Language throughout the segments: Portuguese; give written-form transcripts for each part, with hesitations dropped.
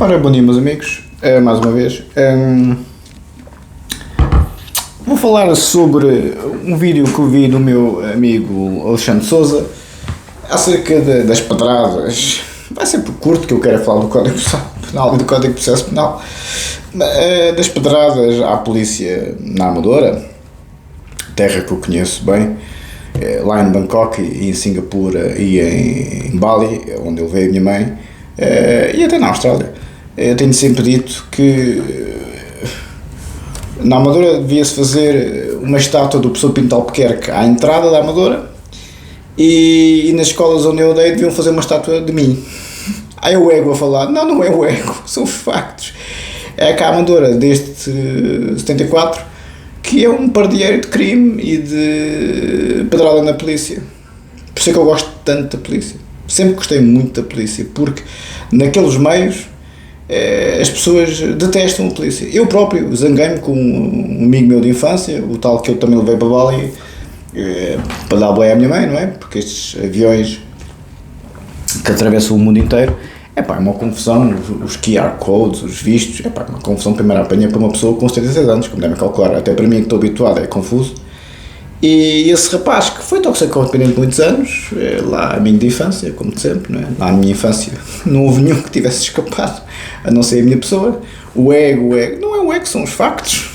Ora, bom dia, meus amigos. Mais uma vez. Vou falar sobre um vídeo que eu vi do meu amigo Alexandre Souza acerca das pedradas. Vai ser por curto, que eu quero falar do Código Penal e do Código de Processo Penal. Das pedradas à polícia na Amadora, terra que eu conheço bem, lá em Bangkok e em Singapura e em Bali, onde eu veio a minha mãe, e até na Austrália. Eu tenho sempre dito que na Amadora devia-se fazer uma estátua do professor Pinto Albuquerque à entrada da Amadora e nas escolas onde eu dei deviam fazer uma estátua de mim. Aí o ego a falar, não é o ego, são os factos. É que a Amadora, desde 74, que é um pardieiro de crime e de pedrada na polícia. Por isso é que eu gosto tanto da polícia. Sempre gostei muito da polícia, porque naqueles meios as pessoas detestam a polícia. Eu próprio zanguei-me com um amigo meu de infância, o tal que eu também levei para Bali para dar boleia à minha mãe, não é? Porque estes aviões que atravessam o mundo inteiro, é uma confusão, os QR codes, os vistos, uma confusão. Primeiro apanha para uma pessoa com 76 anos, como devem calcular, até para mim que estou habituado é confuso. E esse rapaz que foi toxicodependente muitos anos, lá amigo de infância, como de sempre, não é? Lá na minha infância não houve nenhum que tivesse escapado, a não ser a minha pessoa. O ego, não é o ego, são os factos,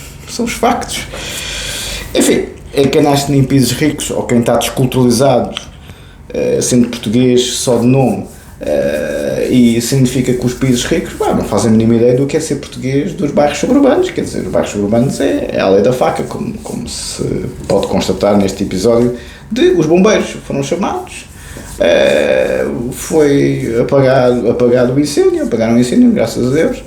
Enfim, é quem nasce em países ricos, ou quem está desculturalizado, sendo português só de nome, e significa que os países ricos não fazem a mínima ideia do que é ser português dos bairros suburbanos. Quer dizer, os bairros suburbanos é a lei da faca, como se pode constatar neste episódio. Os bombeiros foram chamados, foi apagado o incêndio, apagaram o incêndio, graças a Deus,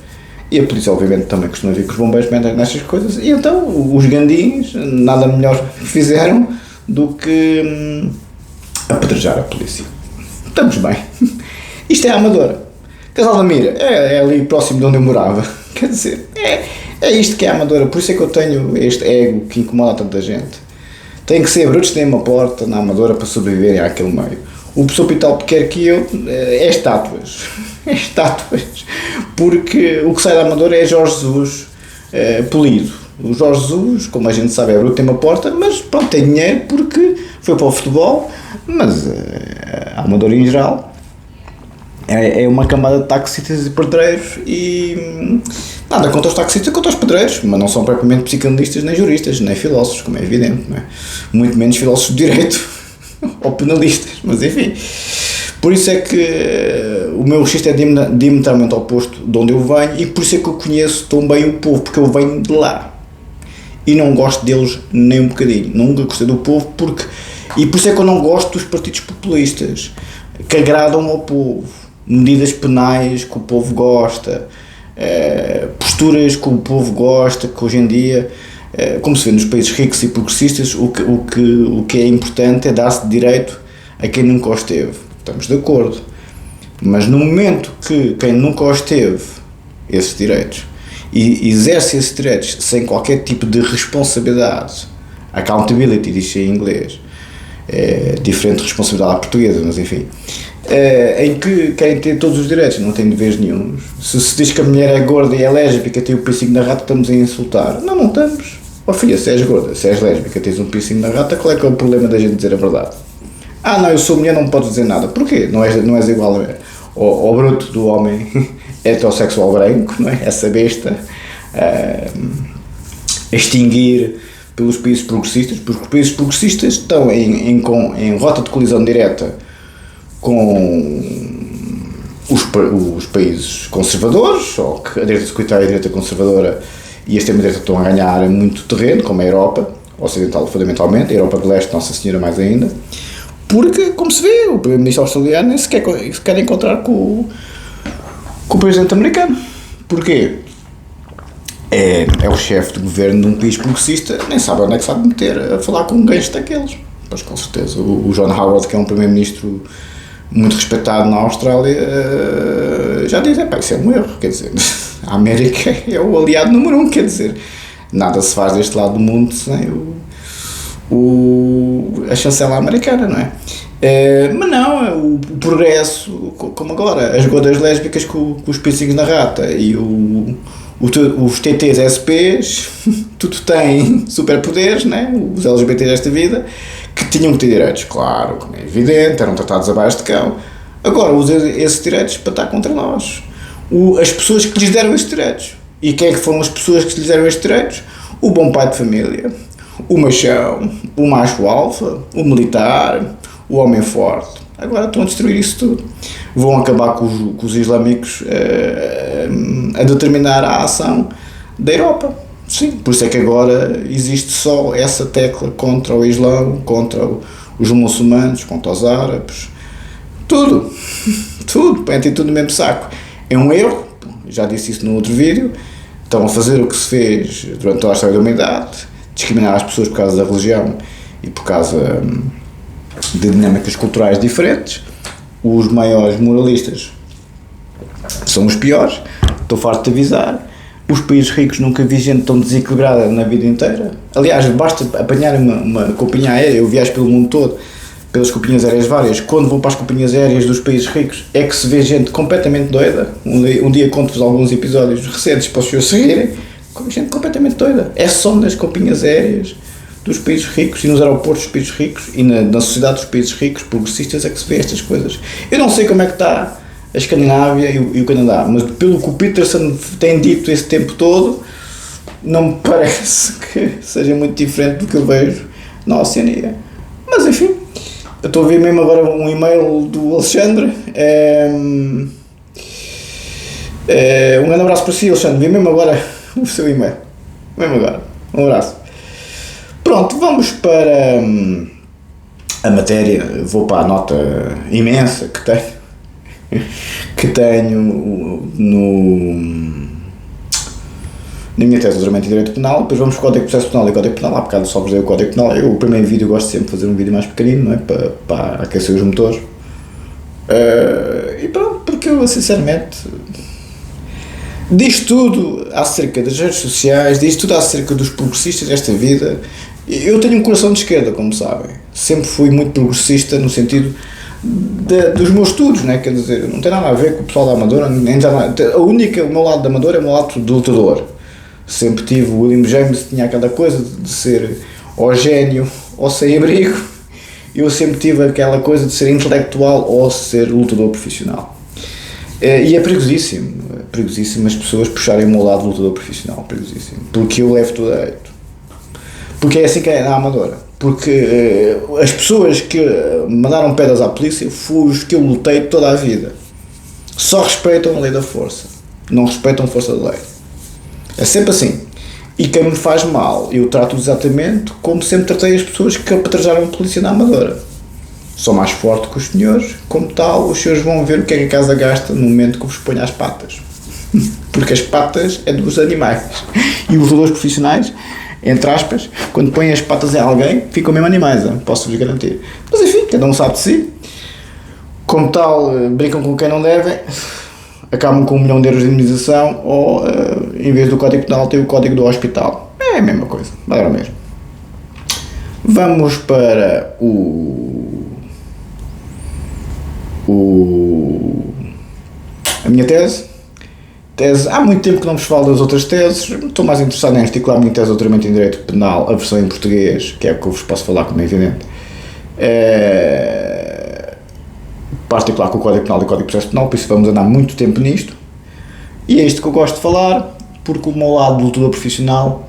e a polícia obviamente também costuma vir com os bombeiros nestas coisas, e então os gandins nada melhor fizeram do que apedrejar a polícia. Estamos bem. Isto é a Amadora. Casal da Mira é ali próximo de onde eu morava. Quer dizer, é isto que é a Amadora. Por isso é que eu tenho este ego que incomoda tanta gente. Tem que ser brutos, tem uma porta na Amadora para sobreviverem àquele meio. O professor Pinto Albuquerque e eu é estátuas. É estátuas. Porque o que sai da Amadora é Jorge Jesus polido. O Jorge Jesus, como a gente sabe, é bruto, tem uma porta, mas pronto, tem dinheiro porque foi para o futebol. Mas a Amadora em geral é uma camada de taxistas e pedreiros, e nada contra os taxistas, contra os pedreiros, mas não são propriamente psicanalistas, nem juristas, nem filósofos, como é evidente, não é? Muito menos filósofos de direito ou penalistas, mas enfim. Por isso é que o meu registro é diametralmente oposto de onde eu venho, e por isso é que eu conheço tão bem o povo, porque eu venho de lá e não gosto deles nem um bocadinho. Nunca gostei do povo, e por isso é que eu não gosto dos partidos populistas que agradam ao povo. Medidas penais que o povo gosta, posturas que o povo gosta, que hoje em dia, como se vê nos países ricos e progressistas, o que é importante é dar-se direito a quem nunca os teve. Estamos de acordo. Mas no momento que quem nunca os teve esses direitos e exerce esses direitos sem qualquer tipo de responsabilidade, accountability, diz-se em inglês, diferente de responsabilidade à portuguesa, mas enfim, em que querem ter todos os direitos, não têm deveres nenhum. Se diz que a mulher é gorda e é lésbica, tem o piercing na rata, estamos a insultar. Não estamos. Filha, se és gorda, se és lésbica, tens um piercing na rata, qual é que é o problema da gente dizer a verdade? Eu sou mulher, não podes dizer nada. Porquê? Não és igual ao bruto do homem heterossexual branco, não é? Essa besta a extinguir pelos países progressistas, porque os países progressistas estão em rota de colisão direta com os países conservadores, ou que a direita securitária e a direita conservadora e a extrema-direita estão a ganhar muito terreno, como a Europa Ocidental fundamentalmente, a Europa de Leste, Nossa Senhora mais ainda, porque, como se vê, o primeiro-ministro australiano nem se quer encontrar com o presidente americano. Porquê? É o chefe de governo de um país progressista, nem sabe onde é que sabe meter a falar com um gancho daqueles. Pois com certeza, o John Howard, que é um primeiro-ministro muito respeitado na Austrália, já diz, isso é um erro, quer dizer, a América é o aliado número 1, quer dizer, nada se faz deste lado do mundo sem a chancela americana, não é? Mas não, o progresso, como agora, as godas lésbicas com os piercings na rata e os TTs SPs, tudo tem superpoderes, né? Os LGBTs desta vida, que tinham que ter direitos, claro, como é evidente, eram tratados abaixo de cão. Agora usam esses direitos para estar contra nós. As pessoas que lhes deram esses direitos. E quem é que foram as pessoas que lhes deram estes direitos? O bom pai de família, o machão, o macho alfa, o militar, o homem forte. Agora estão a destruir isso tudo. Vão acabar com os islâmicos a determinar a ação da Europa. Sim, por isso é que agora existe só essa tecla contra o Islão, contra os muçulmanos, contra os árabes. Tudo. Tudo. Põem tudo no mesmo saco. É um erro. Já disse isso no outro vídeo. Estão a fazer o que se fez durante toda a história da humanidade. Discriminar as pessoas por causa da religião e por causa de dinâmicas culturais diferentes. Os maiores moralistas são os piores. Estou farto de avisar. Os países ricos nunca vi gente tão desequilibrada na vida inteira. Aliás, basta apanhar uma companhia aérea. Eu viajo pelo mundo todo, pelas companhias aéreas várias. Quando vou para as companhias aéreas dos países ricos, é que se vê gente completamente doida. Um dia conto-vos alguns episódios recentes para os senhores seguirem. Gente completamente doida. É só nas companhias aéreas dos países ricos e nos aeroportos dos países ricos e na sociedade dos países ricos, progressistas, é que se vê estas coisas. Eu não sei como é que está a Escandinávia e o Canadá, mas pelo que o Peterson tem dito esse tempo todo, não me parece que seja muito diferente do que eu vejo na Oceania. Mas enfim, eu estou a ver mesmo agora um e-mail do Alexandre. Um grande abraço para si, Alexandre. Vi mesmo agora o seu e-mail. Mesmo agora. Um abraço. Pronto, vamos para a matéria. Vou para a nota imensa que tenho na minha tese de doutoramento em Direito Penal. Depois vamos para o Código de Processo Penal e o Código Penal. Há bocado só vos dei o Código Penal. O primeiro vídeo eu gosto sempre de fazer um vídeo mais pequenino, não é? Para aquecer os motores. E pronto, porque eu sinceramente diz tudo acerca das redes sociais, diz tudo acerca dos progressistas desta vida. Eu tenho um coração de esquerda, como sabem. Sempre fui muito progressista no sentido dos meus estudos, né? Quer dizer, não tem nada a ver com o pessoal da Amadora. O meu lado da Amadora é o meu lado de lutador. Sempre tive, o William James tinha aquela coisa de ser ou gênio ou sem abrigo. Eu sempre tive aquela coisa de ser intelectual ou ser lutador profissional. E é perigosíssimo as pessoas puxarem o meu lado de lutador profissional, perigosíssimo, porque eu levo tudo a direito. Porque é assim que é na Amadora. Porque as pessoas que mandaram pedras à polícia foram os que eu lutei toda a vida. Só respeitam a lei da força, não respeitam a força da lei. É sempre assim. E quem me faz mal, eu trato exatamente como sempre tratei as pessoas que apedrejaram a polícia na Amadora. Sou mais forte que os senhores, como tal, os senhores vão ver o que é que a casa gasta no momento que vos ponho às patas. Porque as patas é dos animais. E os lutadores profissionais, entre aspas, quando põem as patas em alguém, ficam mesmo animais, posso-vos garantir. Mas enfim, cada um sabe de si. Como tal, brincam com quem não devem, acabam com 1 milhão de euros de indemnização ou, em vez do Código Penal, tem o Código do Hospital. É a mesma coisa, agora mesmo. Vamos para a minha tese. Há muito tempo que não vos falo das outras teses, estou mais interessado em articular a minha tese de doutoramento em Direito Penal, a versão em português, que é o que eu vos posso falar, como é evidente, para articular com o Código Penal e o Código de Processo Penal, por isso vamos andar muito tempo nisto, e é isto que eu gosto de falar, porque o meu lado de lutador profissional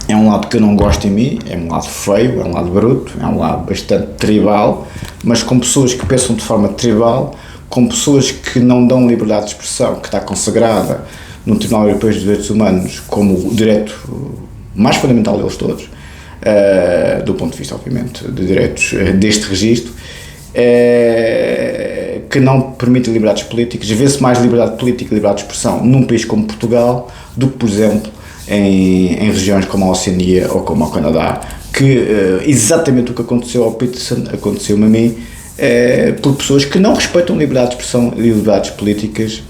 é um lado que eu não gosto em mim, é um lado feio, é um lado bruto, é um lado bastante tribal, mas com pessoas que pensam de forma tribal, com pessoas que não dão liberdade de expressão, que está consagrada no Tribunal Europeu dos Direitos Humanos como o direito mais fundamental deles todos, do ponto de vista, obviamente, de direitos deste registro, que não permite liberdades políticas. Vê-se mais liberdade política e liberdade de expressão num país como Portugal do que, por exemplo, em regiões como a Oceania ou como o Canadá, que exatamente o que aconteceu ao Peterson aconteceu-me a mim, por pessoas que não respeitam liberdade de expressão e liberdades políticas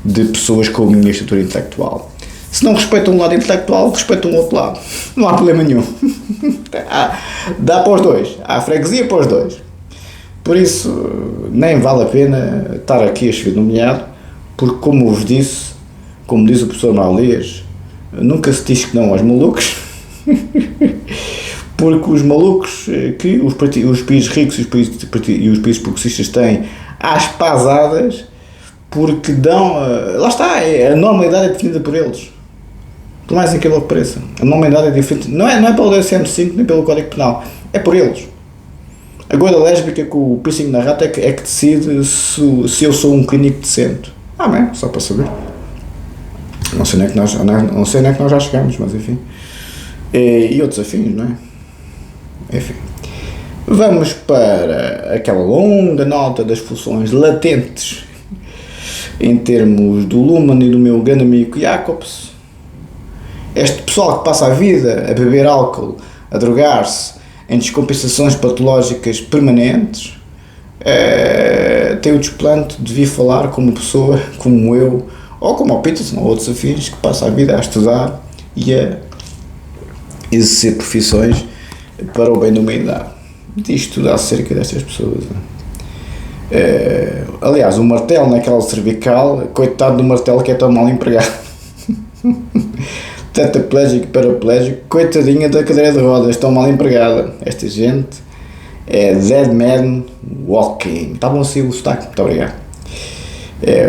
de pessoas com a minha estatura intelectual. Se não respeitam um lado intelectual, respeitam o outro lado. Não há problema nenhum. Dá para os dois. Há freguesia para os dois. Por isso, nem vale a pena estar aqui a chover no molhado, porque, como vos disse, como diz o professor Maulias, nunca se diz que não aos malucos, porque os malucos que os países ricos e os países progressistas têm às pasadas, porque dão. Lá está, a normalidade é definida por eles. Por mais aquilo que pareça. A normalidade é diferente. Não é pelo DSM-5 nem pelo Código Penal, é por eles. Agora a lésbica com o piercing na rata é que decide se eu sou um clínico decente. Bem, só para saber. Não sei nem que nós já chegamos, mas enfim. E outros afins, não é? Enfim. Vamos para aquela longa nota das funções latentes em termos do Luhmann e do meu grande amigo Jacobs. Este pessoal que passa a vida a beber álcool, a drogar-se, em descompensações patológicas permanentes, tem o desplante de vir falar com uma pessoa como eu, ou como o Peterson, ou outros afins, que passa a vida a estudar e a exercer profissões para o bem da humanidade. Diz tudo acerca destas pessoas. Aliás, o martelo naquela cervical, coitado do martelo que é tão mal empregado. Tetraplégico e paraplégico, coitadinha da cadeira de rodas, tão mal empregada. Esta gente é dead man walking. Está bom assim o sotaque? Muito obrigado.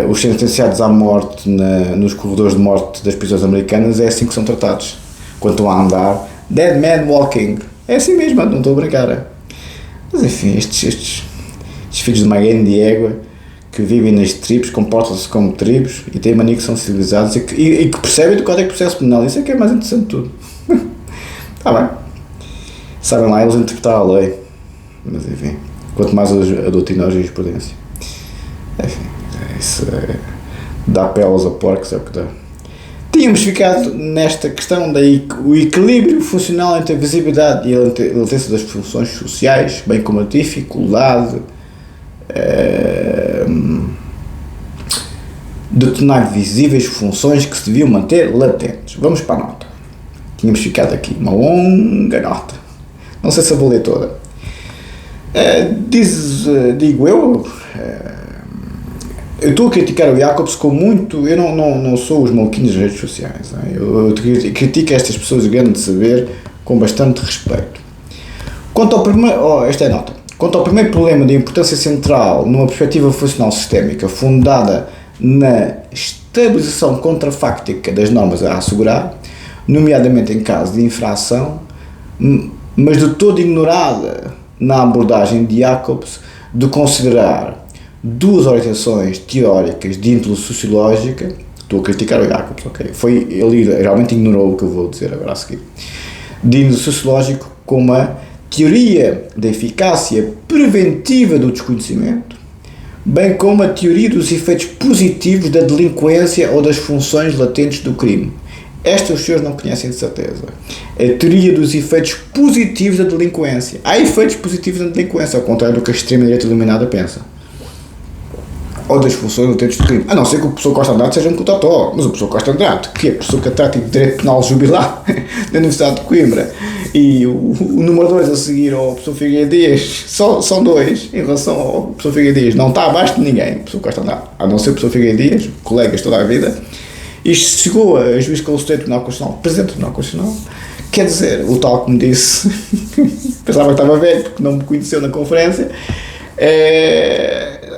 Os sentenciados à morte nos corredores de morte das prisões americanas é assim que são tratados. Quando estão a andar, dead man walking. É assim mesmo, não estou a brincar. Mas enfim, estes filhos de uma grande égua que vivem nas tribos, comportam-se como tribos e têm mania que são civilizados e que percebem do Código de Processo Penal. Isso é que é mais interessante de tudo. Está bem. Sabem lá eles interpretar a lei. Mas enfim, quanto mais a doutrina a jurisprudência. Enfim, isso dá pelas a porcos, é o que dá. Tínhamos ficado nesta questão do equilíbrio funcional entre a visibilidade e a latência das funções sociais, bem como a dificuldade de tornar visíveis funções que se deviam manter latentes. Vamos para a nota. Tínhamos ficado aqui, uma longa nota. Não sei se a vou ler toda. Digo eu estou a criticar o Jacobs com muito. Eu não sou os maluquinhos das redes sociais. Eu critico estas pessoas de grande saber com bastante respeito. Quanto ao primeiro. Esta é a nota. Quanto ao primeiro problema de importância central numa perspectiva funcional sistémica fundada na estabilização contrafáctica das normas a assegurar, nomeadamente em caso de infração, mas de todo ignorada na abordagem de Jacobs de considerar duas orientações teóricas de índole sociológica. Estou a criticar o Jacobs, ok? Ele realmente ignorou o que eu vou dizer agora a seguir. De índole sociológico, como a teoria da eficácia preventiva do desconhecimento, bem como a teoria dos efeitos positivos da delinquência ou das funções latentes do crime. Esta os senhores não conhecem de certeza. A teoria dos efeitos positivos da delinquência. Há efeitos positivos na delinquência, ao contrário do que a extrema-direita iluminada pensa. Ou das funções latentes do crime. A não ser que o professor Costa Andrade seja um cototó. Mas o professor Costa Andrade, que é professor catedrático de Direito Penal jubilado da Universidade de Coimbra, e o número 2 a seguir ao professor Figueiredo Dias, são dois em relação ao professor Figueiredo Dias. Não está abaixo de ninguém, o professor Costa Andrade. A não ser o professor Figueiredo Dias, colegas toda a vida. Isto chegou a juiz consultor do Tribunal Constitucional, presidente do Tribunal Constitucional. Quer dizer, o tal que me disse, pensava que estava velho porque não me conheceu na conferência.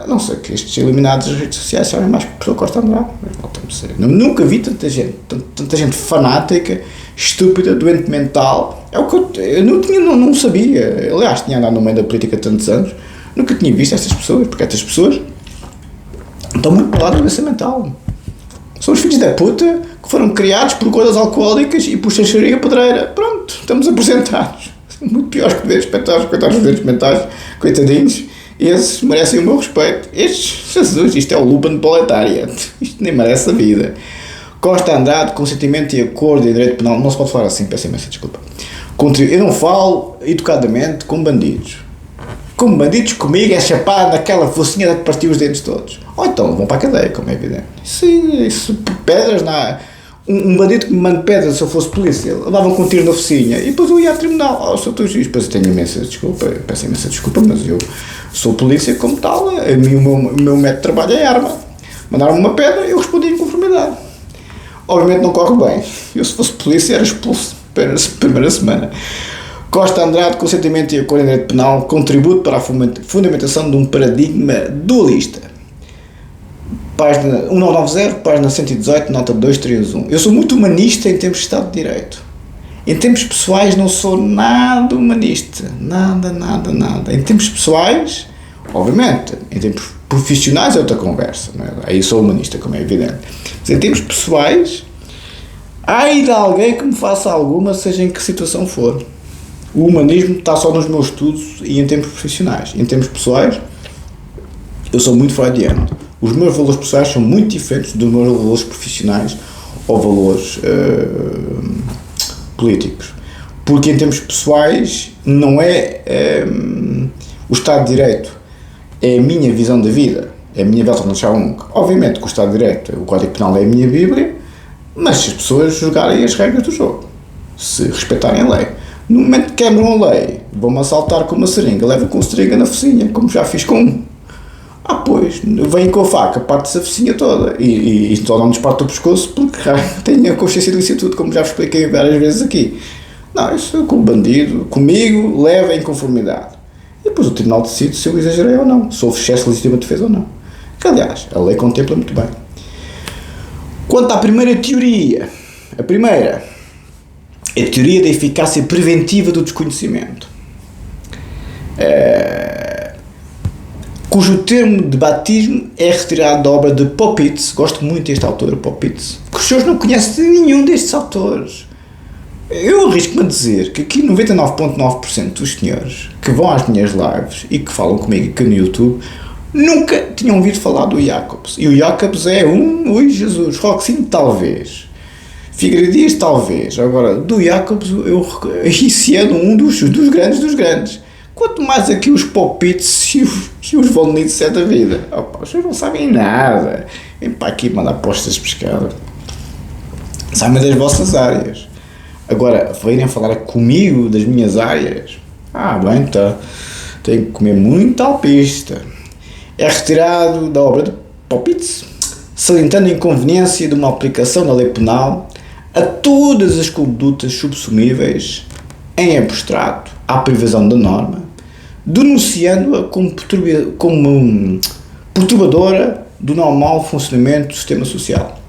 A não ser que estes eliminados das redes sociais sabem mais que o professor Costa Andrade. Nunca vi tanta gente fanática, estúpida, doente mental. É o que eu não sabia. Aliás, tinha andado no meio da política há tantos anos, nunca tinha visto estas pessoas, porque estas pessoas estão muito para lá da doença mental. São os filhos da puta que foram criados por coisas alcoólicas e por chancharia pedreira. Pronto, estamos apresentados. Muito piores que ver espetáculos, coitados dos doentes mentais, coitadinhos. Esses merecem o meu respeito. Estes, Jesus, isto é o Luhmann proletária. Isto nem merece a vida. Costa Andrade, consentimento e acordo em direito penal. Não se pode falar assim, peço imensa desculpa. Eu não falo educadamente com bandidos. Como bandidos comigo é chapar naquela focinha de partir os dentes todos. Ou então vão para a cadeia, como é evidente. Isso pedras um bandido que me manda pedra se eu fosse polícia, levava com um tiro na focinha e depois eu ia ao tribunal, sou teu juiz, depois eu tenho imensa desculpa, peço imensa desculpa, mas eu sou polícia como tal, a mim o meu método de trabalho é arma. Mandaram-me uma pedra e eu respondi em conformidade. Obviamente não corre bem, eu se fosse polícia era expulso na primeira semana. Costa Andrade, consentimento e acordo em direito penal, contributo para a fundamentação de um paradigma dualista. Página 1990, página 118, nota 231. Eu sou muito humanista em termos de Estado de Direito. Em termos pessoais não sou nada humanista. Nada. Em termos pessoais, obviamente, em termos profissionais é outra conversa. Não é? Aí sou humanista, como é evidente. Mas em termos pessoais, ai de alguém que me faça alguma, seja em que situação for. O humanismo está só nos meus estudos e em termos profissionais. Em termos pessoais, eu sou muito freudiano. Os meus valores pessoais são muito diferentes dos meus valores profissionais ou valores políticos. Porque em termos pessoais não é o Estado de Direito, é a minha visão da vida, é a minha Weltanschauung. Obviamente que o Estado de Direito, o Código Penal é a minha Bíblia, mas se as pessoas jogarem as regras do jogo, se respeitarem a lei. No momento que quebram a lei, vão-me assaltar com uma seringa, levo com seringa na focinha, como já fiz com um. Pois, vem com a faca, parte-se a focinha toda e só não nos parte o pescoço porque tenho a consciência disso tudo, como já vos expliquei várias vezes aqui. Não, isso com o bandido, comigo, leva em conformidade. E depois o tribunal decide se eu exagerei ou não, se houve excesso de legítima defesa ou não. Que, aliás, a lei contempla muito bem. Quanto à primeira teoria, a primeira é a teoria da eficácia preventiva do desconhecimento. Cujo termo de batismo é retirado da obra de Popitz. Gosto muito deste autor, Popitz, que os senhores não conhecem nenhum destes autores. Eu arrisco-me a dizer que aqui 99,9% dos senhores que vão às minhas lives e que falam comigo aqui no YouTube nunca tinham ouvido falar do Jacobs. E o Jacobs é ui Jesus, Roxinho talvez, Figueiredo Dias talvez. Agora, do Jacobs esse ano um dos grandes dos grandes. Quanto mais aqui os Popitz e os Von Nietzsche da vida. Vocês não sabem nada. Vem para aqui mandar postas de pescada. Sabem das vossas áreas. Agora, virem falar comigo das minhas áreas. Bem, tá. Tenho que comer muita alpista. É retirado da obra de Popitz, salientando a inconveniência de uma aplicação da lei penal a todas as condutas subsumíveis em abstrato à privação da norma, denunciando-a como perturbadora do normal funcionamento do sistema social.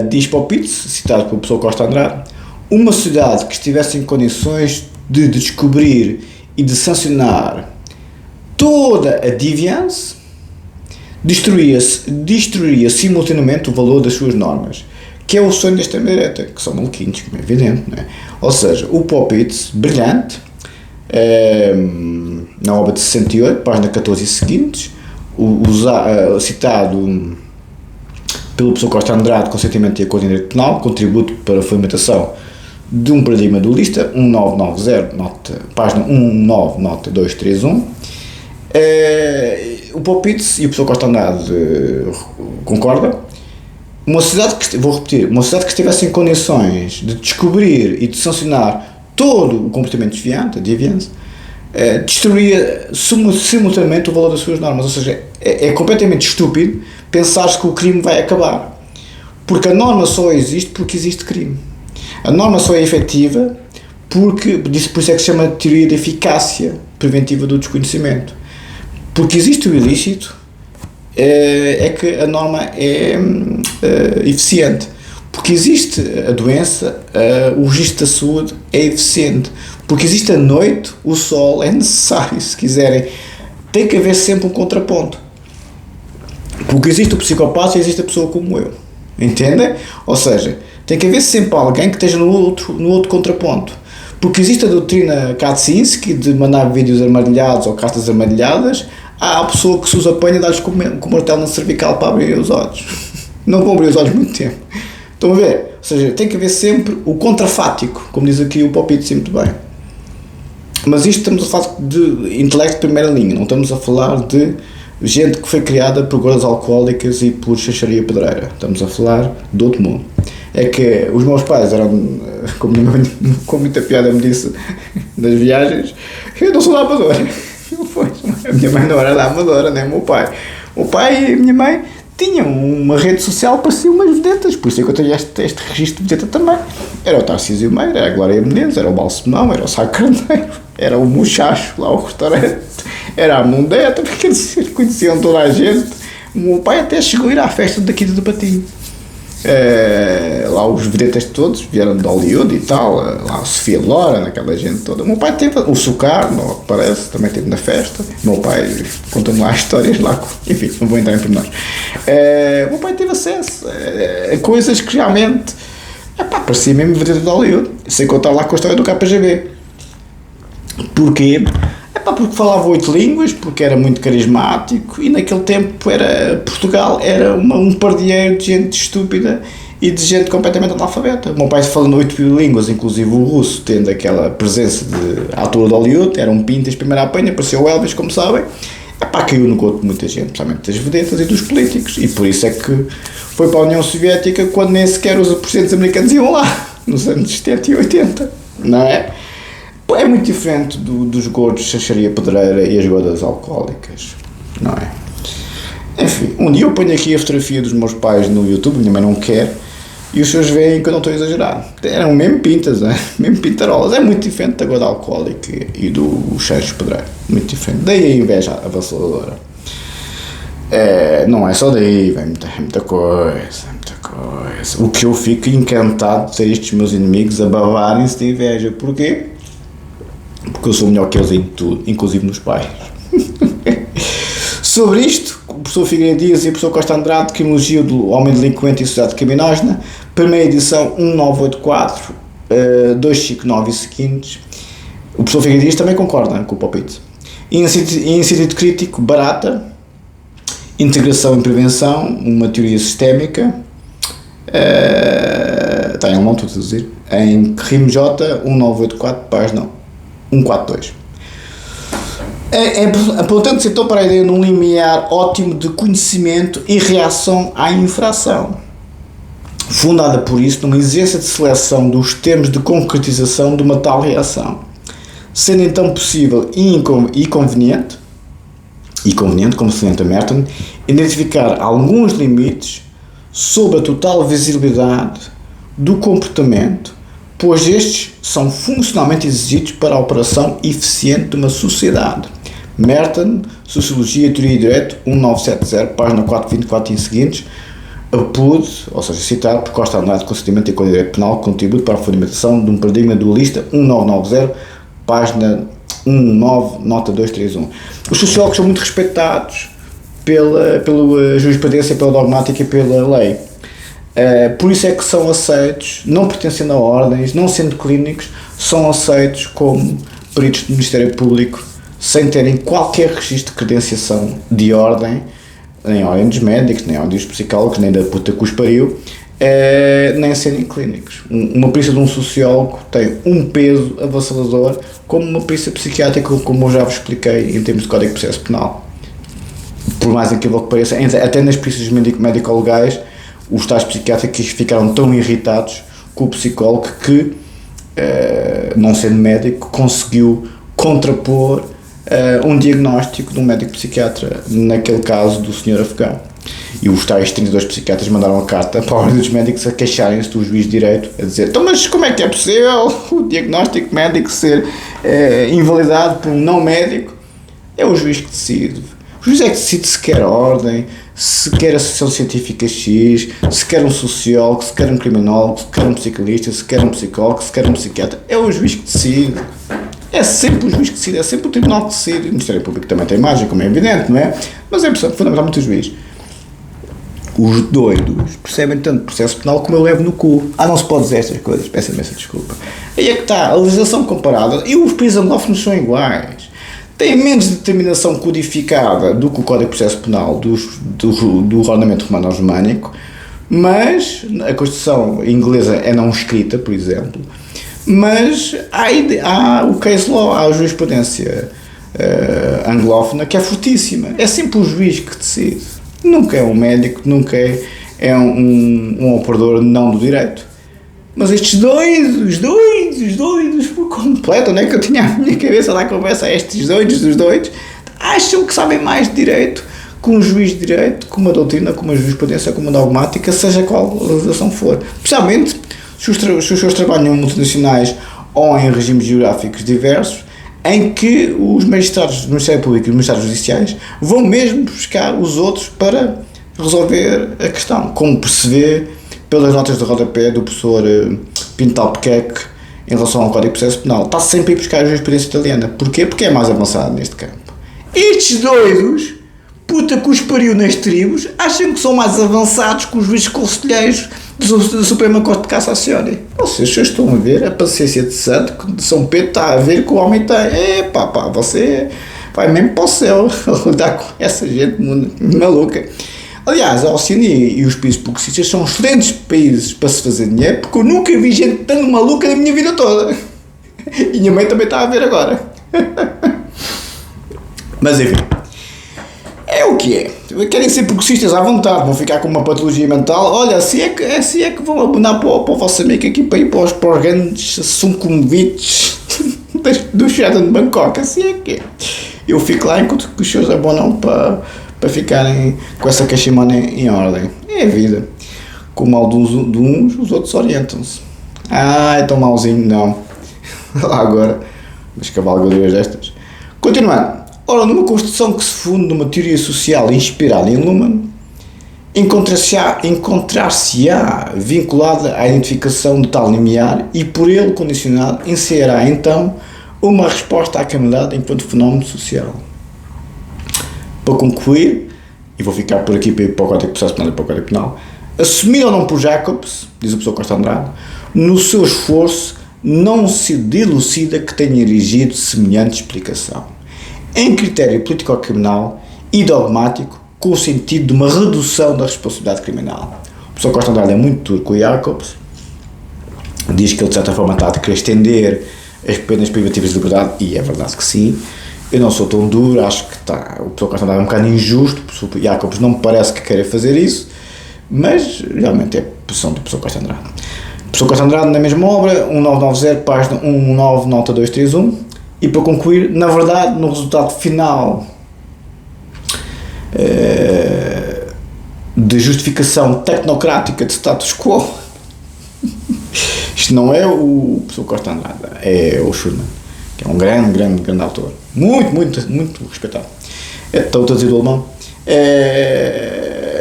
Diz Popitz, citado pelo professor Costa Andrade, uma sociedade que estivesse em condições de descobrir e de sancionar toda a deviance destruiria simultaneamente o valor das suas normas, que é o sonho desta direita, que são maluquinhos, como é evidente, não é? Ou seja, o Popitz, brilhante, na obra de 68, página 14 e seguintes, citado pelo professor Costa Andrade, consentimento e acordo em direito penal, contributo para a fundamentação de um paradigma dualista, 1990, página 19, nota 231. O Popitz e o professor Costa Andrade concordam. Uma sociedade que estivesse em condições de descobrir e de sancionar todo o comportamento desviante, a deviance, destruiria simultaneamente o valor das suas normas. Ou seja, é completamente estúpido pensar-se que o crime vai acabar. Porque a norma só existe porque existe crime. A norma só é efetiva por isso é que se chama de teoria de eficácia preventiva do desconhecimento. Porque existe o ilícito, é que a norma é eficiente. Porque existe a doença, o registro da saúde é eficiente. Porque existe a noite, o sol é necessário, se quiserem. Tem que haver sempre um contraponto. Porque existe o psicopata e existe a pessoa como eu. Entendem? Ou seja, tem que haver sempre alguém que esteja no outro contraponto. Porque existe a doutrina Kaczynski de mandar vídeos armadilhados ou cartas armadilhadas. Há a pessoa que se os apanha e dá-lhes com o martelo na cervical para abrir os olhos. Não vão abrir os olhos muito tempo. Estão a ver? Ou seja, tem que haver sempre o contrafático, como diz aqui o Popitz muito bem. Mas isto estamos a falar de intelecto de primeira linha, não estamos a falar de gente que foi criada por gordas alcoólicas e por xaxaria pedreira. Estamos a falar do outro mundo. É que os meus pais eram, como minha mãe, com muita piada me disse nas viagens, eu não sou da Amadora. A minha mãe não era da Amadora, nem o meu pai. O pai e a minha mãe tinham uma rede social, pareciam umas vedetas, por isso é que eu tenho este registro de vedeta também. Era o Tarcísio Meira, era a Glória Menezes, era o Balsemão, era o Sá Carneiro, era o Muchacho, lá o restaurante, era a Mundeta, porque eles conheciam toda a gente. O meu pai até chegou a ir à festa daqui do Patinho. Lá os vedetas todos vieram de Hollywood e tal, lá a Sofia Loren, aquela gente toda. O meu pai teve, o Sucar, não parece, também esteve na festa. O meu pai conta-me lá histórias lá, enfim, não vou entrar em pormenores. O meu pai teve acesso a coisas que realmente, parecia mesmo vedeta de Hollywood, sem contar lá com a história do KGB. Porquê? Porque falava 8 línguas, porque era muito carismático e naquele tempo Portugal era um pardieiro de gente estúpida e de gente completamente analfabeta. O meu pai falando 8 línguas, inclusive o russo, tendo aquela presença de ator de Hollywood, era um pintas, primeira apanha, apareceu o Elvis, como sabem, caiu no gosto de muita gente, principalmente das vedetas e dos políticos, e por isso é que foi para a União Soviética quando nem sequer os presidentes americanos iam lá, nos anos 70 e 80, não é? É muito diferente dos gordos de xaxaria pedreira e as gordas alcoólicas, não é? Enfim, um dia eu ponho aqui a fotografia dos meus pais no YouTube, minha mãe não quer, e os senhores veem que eu não estou a exagerar. Eram mesmo pintas, mesmo pintarolas. É muito diferente da gorda alcoólica e do xaxo pedreiro, muito diferente. Daí a inveja avassaladora. Não é só daí, vem muita coisa. O que eu fico encantado de ter estes meus inimigos a bavarem-se de inveja. Porquê? Porque eu sou melhor que eles em tudo, inclusive nos pais. Sobre isto, o professor Figueiredo Dias e o professor Costa Andrade, Criminologia do Homem Delinquente e Sociedade Criminosa, primeira edição 1984, 259 e seguintes. O professor Figueiredo Dias também concorda com o palpite. Em sentido crítico, barata, integração e prevenção, uma teoria sistémica, está em alemão, estou a dizer, em RIMJ 1984, página 142. Apontando-se então para a ideia de um limiar ótimo de conhecimento e reação à infração, fundada por isso numa exigência de seleção dos termos de concretização de uma tal reação, sendo então possível e conveniente, como salienta Merton, identificar alguns limites sobre a total visibilidade do comportamento, pois estes são funcionalmente exigidos para a operação eficiente de uma sociedade. Merton, Sociologia e Teoria e Direito, 1970, página 424 e seguintes, apud, ou seja, citar por Costa Andrade, Consentimento e Código de Direito Penal, contributo para a fundamentação de um paradigma dualista, 1990, página 19, nota 231. Os sociólogos são muito respeitados pela jurisprudência, pela dogmática e pela lei. Por isso é que são aceitos, não pertencendo a ordens, não sendo clínicos, são aceitos como peritos do Ministério Público, sem terem qualquer registro de credenciação de ordem, nem ordem dos médicos, nem ordem dos psicólogos, nem da puta que os pariu, nem serem clínicos. Uma perícia de um sociólogo tem um peso avassalador, como uma perícia psiquiátrica, como eu já vos expliquei em termos de Código de Processo Penal. Por mais incrível que pareça, até nas perícias médico-legais, os tais psiquiátricos ficaram tão irritados com o psicólogo que, não sendo médico, conseguiu contrapor um diagnóstico de um médico psiquiatra, naquele caso do senhor afegão. E os tais 32 psiquiatras mandaram a carta para a ordem dos médicos a queixarem-se do juiz de direito, a dizer: então, mas como é que é possível o diagnóstico médico ser invalidado por um não médico? É o juiz que decide. O juiz é que decide se quer ordem, se quer a Associação Científica X, se quer um sociólogo, se quer um criminólogo, se quer um psicanalista, se quer um psicólogo, se quer um psiquiatra. É o juiz que decide. É sempre o juiz que decide, é sempre o tribunal que decide. O Ministério Público também tem margem, como é evidente, não é? Mas é fundamentalmente o juiz. Os doidos percebem tanto processo penal como eu levo no cu. Não se pode dizer estas coisas, peço imensa desculpa. Aí é que está, a legislação comparada, e os prisonófilos são iguais. Têm menos determinação codificada do que o Código de Processo Penal do ordenamento romano-germânico, mas a Constituição inglesa é não escrita, por exemplo, mas há o case law, há a jurisprudência anglófona, que é fortíssima. É sempre o juiz que decide. Nunca é um médico, nunca é um operador não do direito. Mas estes doidos por completo, não é que eu tinha a minha cabeça lá a conversa, estes doidos, acham que sabem mais de direito que um juiz de direito, com uma doutrina, com uma jurisprudência, com uma dogmática, seja qual a legislação for. Especialmente se os seus trabalham em multinacionais ou em regimes geográficos diversos, em que os magistrados do Ministério Público e os magistrados judiciais vão mesmo buscar os outros para resolver a questão, como perceber pelas notas de rodapé do professor Pinto Albuquerque em relação ao Código de Processo Penal. Está sempre a ir buscar a jurisprudência italiana. Porquê? Porque é mais avançado neste campo. Estes doidos, puta que os pariu nas tribos, acham que são mais avançados que os juízes conselheiros da Suprema Corte de Cassazione. Vocês já estão a ver a paciência de santo de São Pedro está a ver que o homem tem. Você vai mesmo para o céu lidar com essa gente maluca. Aliás, a Oceania e os países progressistas são excelentes países para se fazer dinheiro, porque eu nunca vi gente tão maluca na minha vida toda. E minha mãe também está a ver agora. Mas enfim, é o que é. Querem ser progressistas à vontade, vão ficar com uma patologia mental. Olha, assim é que vão abonar para o vosso amigo aqui para ir para os grandes sucumbites do Sheraton de Bangkok. Assim é que é. Eu fico lá enquanto que os seus abonam para ficarem com essa cachimana em ordem. É a vida. Com o mal de uns, os outros orientam-se. É tão malzinho, não. Lá agora, mas cavalgaduras destas. Continuando. Ora, numa construção que se funde numa teoria social inspirada em Luhmann, encontrar-se-á vinculada à identificação de tal limiar e por ele condicionado, encerrará então uma resposta à calamidade enquanto fenómeno social. Para concluir, e vou ficar por aqui para ir para o Código de Processo Penal e para o Código Penal, assumido ou não por Jacobs, diz o professor Costa Andrade, no seu esforço não se dilucida que tenha erigido semelhante explicação, em critério político-criminal e dogmático, com o sentido de uma redução da responsabilidade criminal. O professor Costa Andrade é muito duro com o Jacobs, diz que ele de certa forma está a querer estender as penas privativas de liberdade, e é verdade que sim. Eu não sou tão duro, acho que o professor Costa Andrade é um bocado injusto, o professor Jacobs não me parece que queira fazer isso, mas realmente é a posição do professor Costa Andrade. O professor Costa Andrade, na mesma obra, 1990, página 19, nota 231, e para concluir, na verdade, no resultado final de justificação tecnocrática de status quo, isto não é o professor Costa Andrade, é o Schulman, que é um grande autor, muito respeitado, estou a traduzir do alemão,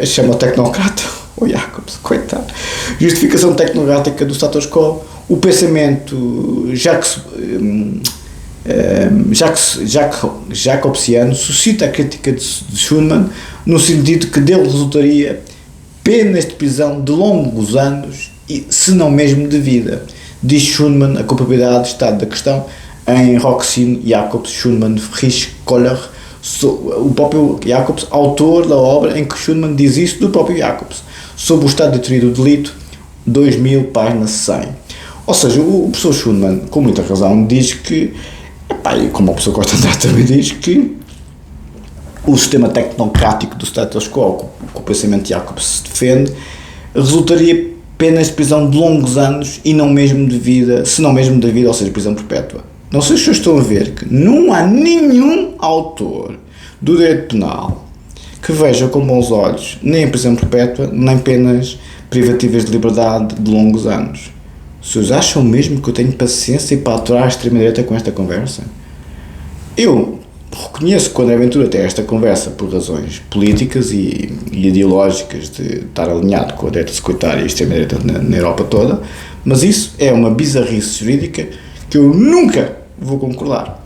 chama tecnocrata, o Jacobs, coitado, justificação tecnocrática do status quo, o pensamento jacobsiano suscita a crítica de Schulman no sentido que dele resultaria penas de prisão de longos anos e, se não mesmo de vida. Diz Schulman a culpabilidade está da questão em Roxin Jacobs Schulman Frisch Koller, o próprio Jacobs, autor da obra em que Schulman diz isso do próprio Jacobs, sobre o estado de teoria do delito, 2000, página 100. Ou seja, o professor Schulman, com muita razão, diz que, como o professor Costa Andrade também diz, que o sistema tecnocrático do status quo, que o pensamento de Jacobs se defende, resultaria penas de prisão de longos anos e não mesmo de vida, se não mesmo de vida, ou seja, prisão perpétua. Não sei se vocês estão a ver que não há nenhum autor do direito penal que veja com bons olhos nem a prisão perpétua, nem penas privativas de liberdade de longos anos. Vocês acham mesmo que eu tenho paciência para aturar a extrema-direita com esta conversa? Eu reconheço que o André Ventura tem esta conversa por razões políticas e ideológicas de estar alinhado com a direita securitária e a extrema-direita na Europa toda, mas isso é uma bizarrice jurídica que eu nunca vou concordar.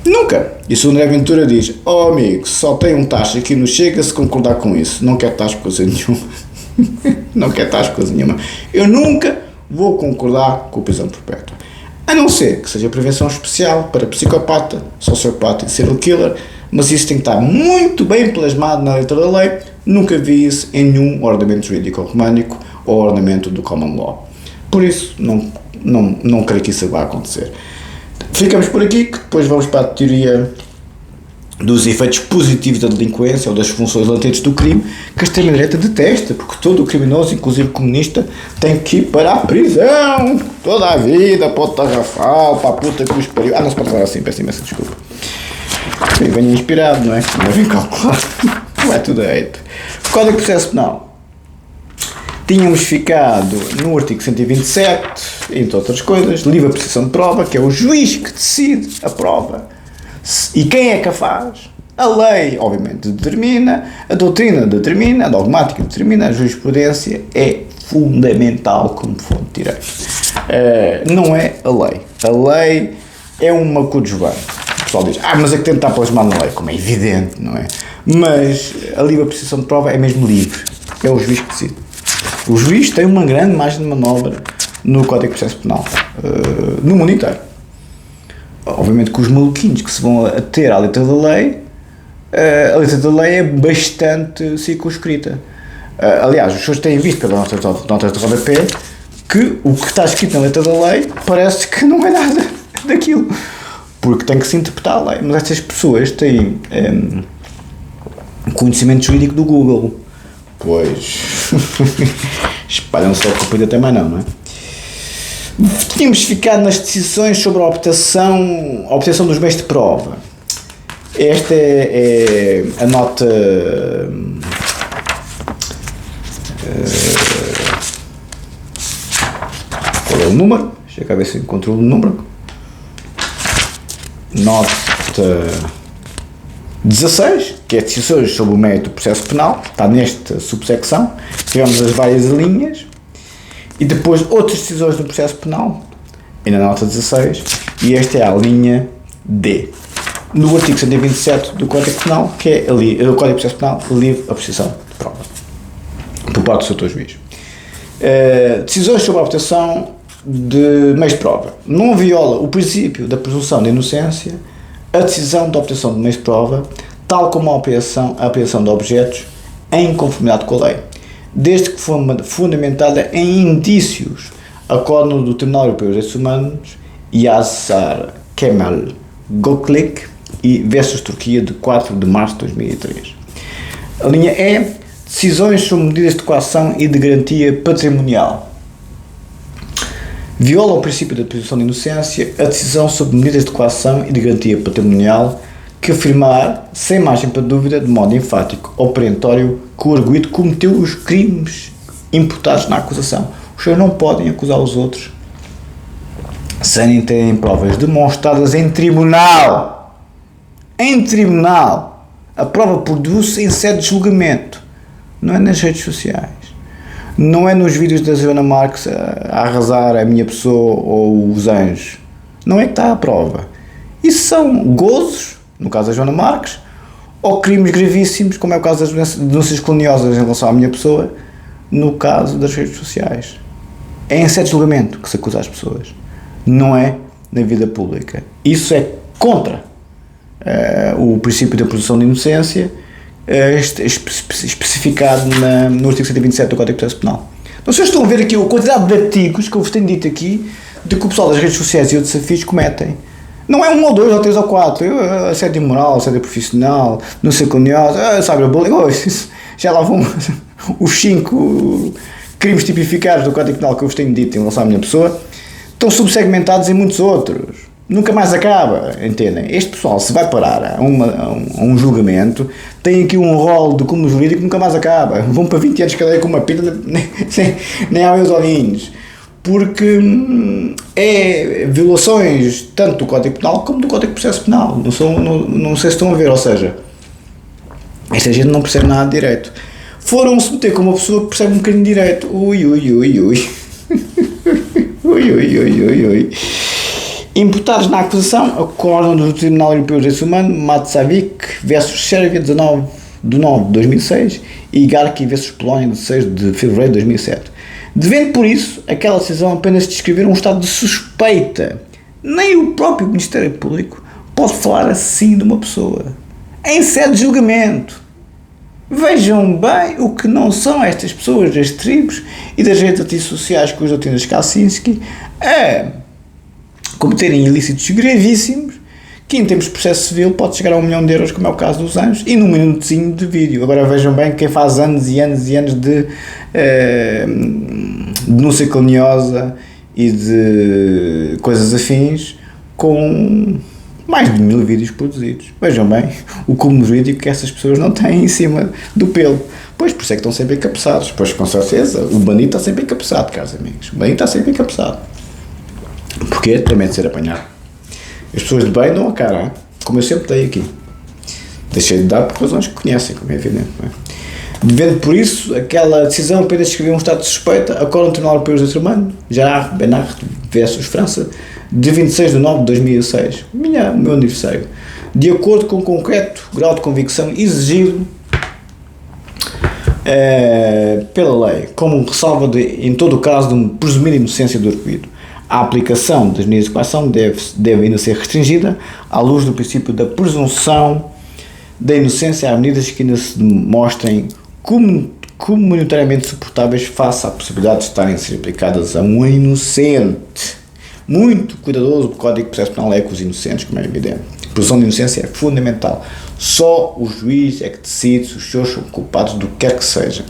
Nunca! E se o André Ventura diz, amigo, só tem um taxa aqui, não chega-se concordar com isso, não quer taxa coisa nenhuma. Não quer taxa coisa nenhuma. Eu nunca vou concordar com a prisão perpétua. A não ser que seja prevenção especial para psicopata, sociopata e serial killer, mas isso tem que estar muito bem plasmado na letra da lei. Nunca vi isso em nenhum ordenamento jurídico românico ou ordenamento do common law. Por isso, não creio que isso vá acontecer. Ficamos por aqui, que depois vamos para a teoria dos efeitos positivos da delinquência ou das funções latentes do crime, que a extrema-direita detesta, porque todo o criminoso, inclusive comunista, tem que ir para a prisão toda a vida, para o tarrafal, para a puta que os pariu. Não se pode falar assim, peço imensa desculpa. Sim, venho inspirado, não é? Não vem calcular. Não é tudo hate. Código de Processo Penal. Tínhamos ficado no artigo 127, entre outras coisas, livre apreciação de prova, que é o juiz que decide a prova. E quem é que a faz? A lei, obviamente, determina, a doutrina determina, a dogmática determina, a jurisprudência é fundamental como fonte de direito. Não é a lei. A lei é uma coadjuvante. O pessoal diz, mas é que tentar plasmar na lei, como é evidente, não é? Mas a livre apreciação de prova é mesmo livre. É o juiz que decide. O juiz tem uma grande margem de manobra no Código de Processo Penal, no mundo inteiro. Obviamente que os maluquinhos que se vão ater à letra da lei, a letra da lei é bastante circunscrita. Aliás, os senhores têm visto pelas notas de rodapé que o que está escrito na letra da lei parece que não é nada daquilo, porque tem que se interpretar a lei. Mas estas pessoas têm conhecimento jurídico do Google, pois espalham-se ao comprido também não é? Tínhamos ficado nas decisões sobre a obtenção dos meios de prova. Esta é a nota qual é o número? Deixa eu ver se encontro o número. Nota 16, que é decisões sobre o mérito do processo penal, está nesta subsecção. Tivemos as várias linhas. E depois outras decisões do processo penal, e na nota 16, e esta é a linha D, no artigo 127 do Código Penal, que é o Código de Processo Penal, livre apreciação de prova, por parte do seu doutor juiz. Decisões sobre a obtenção de meios de prova. Não viola o princípio da presunção de inocência a decisão de obtenção de meios de prova, tal como a apreensão de objetos em conformidade com a lei, desde que for fundamentada em indícios, acordo do Tribunal Europeu dos Direitos Humanos, Yasar Kemal Göklik e versus Turquia, de 4 de março de 2003. A linha E, decisões sobre medidas de coação e de garantia patrimonial. Viola o princípio da presunção de inocência a decisão sobre medidas de coação e de garantia patrimonial que afirmar, sem margem para dúvida, de modo enfático ou perentório, que o arguido cometeu os crimes imputados na acusação. Os senhores não podem acusar os outros sem terem provas demonstradas em tribunal. Em tribunal. A prova produz-se em sede de julgamento. Não é nas redes sociais. Não é nos vídeos da Joana Marques a arrasar a minha pessoa ou os anjos. Não é que está a prova. Isso são gozos, no caso da Joana Marques, ou crimes gravíssimos, como é o caso das denúncias caluniosas em relação à minha pessoa, no caso das redes sociais. É em sede de julgamento que se acusa as pessoas, não é na vida pública. Isso é contra o princípio da presunção de inocência, especificado no artigo 127 do Código de Processo Penal. Então, vocês estão a ver aqui a quantidade de artigos que eu vos tenho dito aqui, de que o pessoal das redes sociais e outros desafios cometem. Não é 1 ou 2 ou 3 ou 4, assédio imoral, assédio profissional, não sei caluniosa, cyberbullying, já lá vão os 5 crimes tipificados do Código Penal que eu vos tenho dito em relação à minha pessoa, estão subsegmentados em muitos outros. Nunca mais acaba, entendem? Este pessoal, se vai parar a um julgamento, tem aqui um rol de cúmulo jurídico que nunca mais acaba. Vão para 20 anos de cadeia com uma pila, nem há meus olhinhos. Porque é violações tanto do Código Penal como do Código de Processo Penal. Não sei se estão a ver, ou seja, esta gente não percebe nada de direito. Foram-se meter com uma pessoa que percebe um bocadinho de direito. Ui. Imputados na acusação, acórdão do Tribunal Europeu dos Direitos Humanos, Matsavic versus Sérvia, 19 de 9 de 2006, e Garki versus Polónia, 16 de fevereiro de 2007. Devendo, por isso, aquela decisão apenas descrever um estado de suspeita. Nem o próprio Ministério Público pode falar assim de uma pessoa. Em sede de julgamento. Vejam bem o que não são estas pessoas das tribos e das redes antissociais com as doutrinas Kaczynski a cometerem ilícitos gravíssimos, que em termos de processo civil pode chegar a 1 milhão de euros, como é o caso dos Anjos, e num minutozinho de vídeo. Agora vejam bem quem faz anos e anos e anos de denúncia caluniosa e de coisas afins, com mais de 1000 vídeos produzidos. Vejam bem o cúmulo jurídico que essas pessoas não têm em cima do pelo. Pois, por isso é que estão sempre encabeçados. Pois, com certeza, o bandido está sempre encabeçado, caros amigos. O bandido está sempre encabeçado. Porquê? Tem medo de ser apanhado. As pessoas de bem dão a cara, hein? Como eu sempre dei aqui. Deixei de dar por razões que conhecem, como é evidente. Não é? Devendo por isso, aquela decisão apenas escreveu um estado de suspeita, acordo no Tribunal Europeu dos Direitos Humanos, Gerard Benard versus França, de 26 de nove de 2006, o meu aniversário, de acordo com o concreto grau de convicção exigido pela lei, como ressalva em todo o caso de um presumir inocência do arguido. A aplicação das medidas de coação deve ainda ser restringida à luz do princípio da presunção da inocência às medidas que ainda se mostrem comunitariamente suportáveis face à possibilidade de estarem a ser aplicadas a um inocente. Muito cuidadoso, o Código de Processo Penal é com os inocentes, como é evidente. A presunção de inocência é fundamental. Só o juiz é que decide se os senhores são culpados do que quer que seja.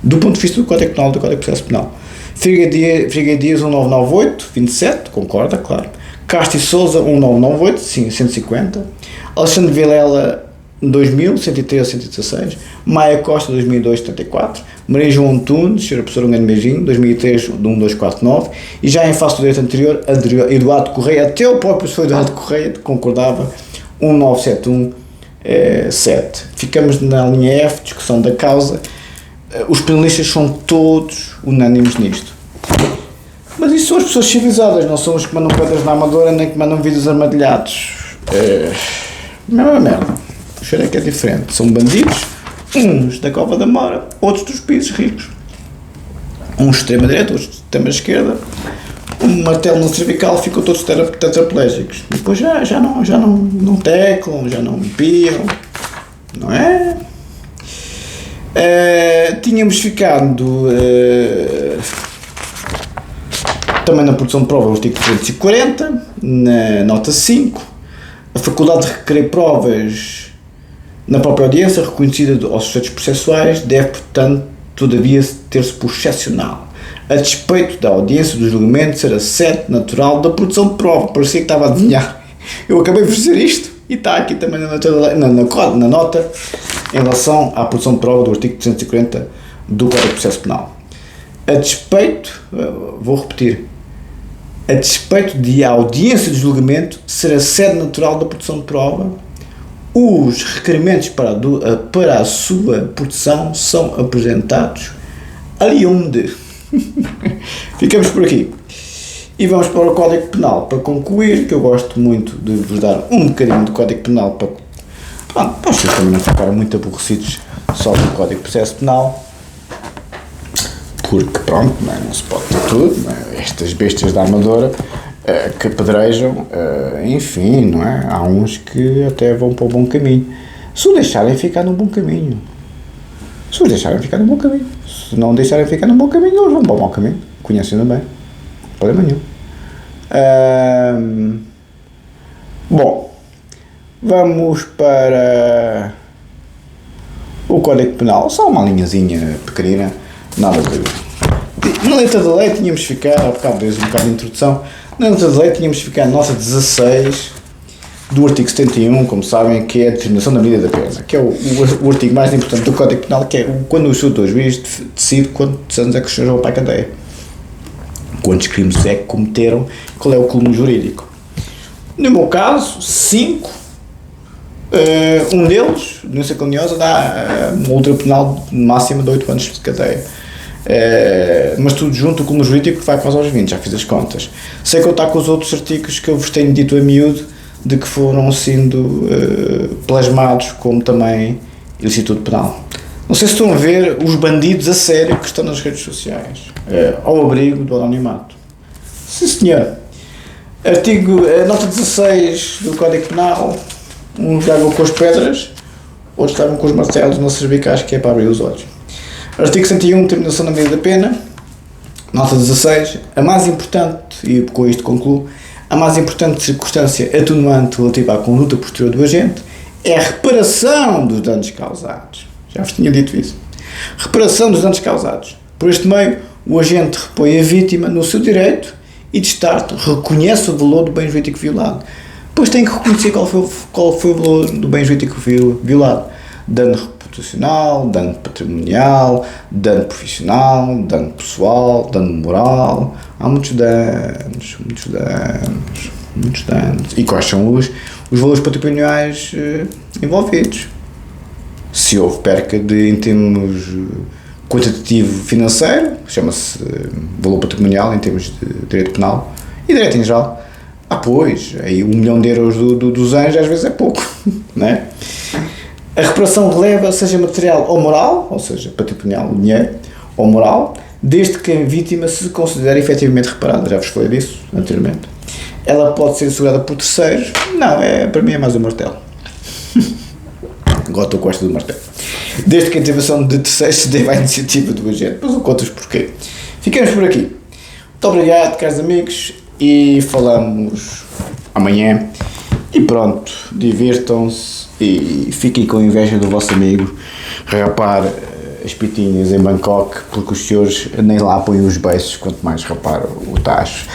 Do ponto de vista do Código Penal, do Código de Processo Penal. Frigueiras 1998, 27, concorda, claro. Castro e Sousa 1998, sim, 150. Alexandre Vilela 2000, 103, 116. Maia Costa 2002, 74. Maria João Antunes, Sra. Professora, um grande beijinho, 2003, 1249. E já em face do direito anterior, Eduardo Correia, até o próprio professor Eduardo Correia concordava, 1971, 7. Ficamos na linha F, discussão da causa. Os penalistas são todos unânimes nisto. Mas isso são as pessoas civilizadas, não são os que mandam pedras na Amadora nem que mandam vídeos armadilhados. Mesma merda. O cheiro é que é diferente. São bandidos, uns da Cova da Mora, outros dos países ricos. Uns extrema-direita, outros de extrema-esquerda. Um martelo no cervical, ficam todos tetraplégicos. Depois já não teclam, já não piam. Não é? Tínhamos ficado também na produção de prova, o artigo 340, na nota 5, a faculdade de requerer provas na própria audiência reconhecida aos sujeitos processuais deve, portanto, todavia ter-se por excepcional, a despeito da audiência do julgamento ser a sede natural da produção de prova. Parecia que estava a adivinhar. Eu acabei de dizer isto e está aqui também na nota em relação à produção de prova do artigo 340 do Código de Processo Penal. A despeito, vou repetir, a despeito de a audiência de julgamento ser a sede natural da produção de prova, os requerimentos para a sua produção são apresentados ali onde. Ficamos por aqui. E vamos para o Código Penal para concluir, que eu gosto muito de vos dar um bocadinho do Código Penal para vocês também não ficarem muito aborrecidos só do Código de Processo Penal, porque pronto, não se pode ter tudo, estas bestas da Amadora que apedrejam, enfim, não é? Há uns que até vão para o bom caminho, se o deixarem ficar no bom caminho, se não deixarem ficar no bom caminho, eles vão para o mau caminho, conhecendo bem, não problema nenhum. Bom, vamos para o Código Penal, só uma linhazinha pequenina, nada de... Na letra da lei tínhamos ficado, há bocado desde um bocado de introdução, na letra da lei tínhamos ficado na nota 16 do artigo 71, como sabem, que é a determinação da medida da pena, que é o artigo mais importante do Código Penal, que é quando o senhor juiz decide quantos anos é que os senhores vão para a cadeia, quantos crimes é que cometeram, qual é o cúmulo jurídico. No meu caso, 5. Um deles, denúncia caluniosa, dá uma multa penal máxima de 8 anos de cadeia. Mas tudo junto com o jurídico vai quase aos 20, já fiz as contas. Sem contar com os outros artigos que eu vos tenho dito a miúdo, de que foram sendo plasmados como também ilicitude penal. Não sei se estão a ver os bandidos a sério que estão nas redes sociais, ao abrigo do anonimato. Sim, senhor. Nota 16 do Código Penal, uns levam com as pedras, outros levam com os martelos nas cervicais, que é para abrir os olhos. Artigo 101, determinação da medida da pena, nota 16, a mais importante, e com isto concluo, A mais importante circunstância atenuante relativa à conduta posterior do agente é a reparação dos danos causados. Já vos tinha dito isso. Reparação dos danos causados. Por este meio, o agente repõe a vítima no seu direito e, de start, reconhece o valor do bem jurídico violado. Pois tem que reconhecer qual foi o valor do bem jurídico violado. Dano reputacional, dano patrimonial, dano profissional, dano pessoal, dano moral. Há muitos danos. E quais são os valores patrimoniais envolvidos? Se houve perca em termos quantitativo financeiro, chama-se valor patrimonial em termos de direito penal e direito em geral. Pois, aí 1 milhão de euros dos anjos às vezes é pouco, não é? A reparação releva, seja material ou moral, ou seja, patrimonial, o dinheiro, ou moral, desde que a vítima se considere efetivamente reparada. Já vos falei disso anteriormente. Ela pode ser assegurada por terceiros? Não, para mim é mais o martelo. Agora estou com esta do martelo. Desde que a intervenção de terceiros se deva à iniciativa do agente. Depois eu conto-vos porquê. Ficamos por aqui. Muito obrigado, caros amigos, e falamos amanhã. E pronto, divirtam-se e fiquem com inveja do vosso amigo rapar as pitinhas em Bangkok, porque os senhores nem lá põem os beiços, quanto mais rapar o tacho.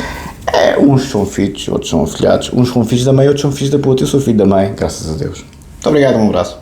Uns são filhos, outros são afilhados. Uns são filhos da mãe, outros são filhos da puta. Eu sou filho da mãe, graças a Deus. Muito obrigado, um abraço.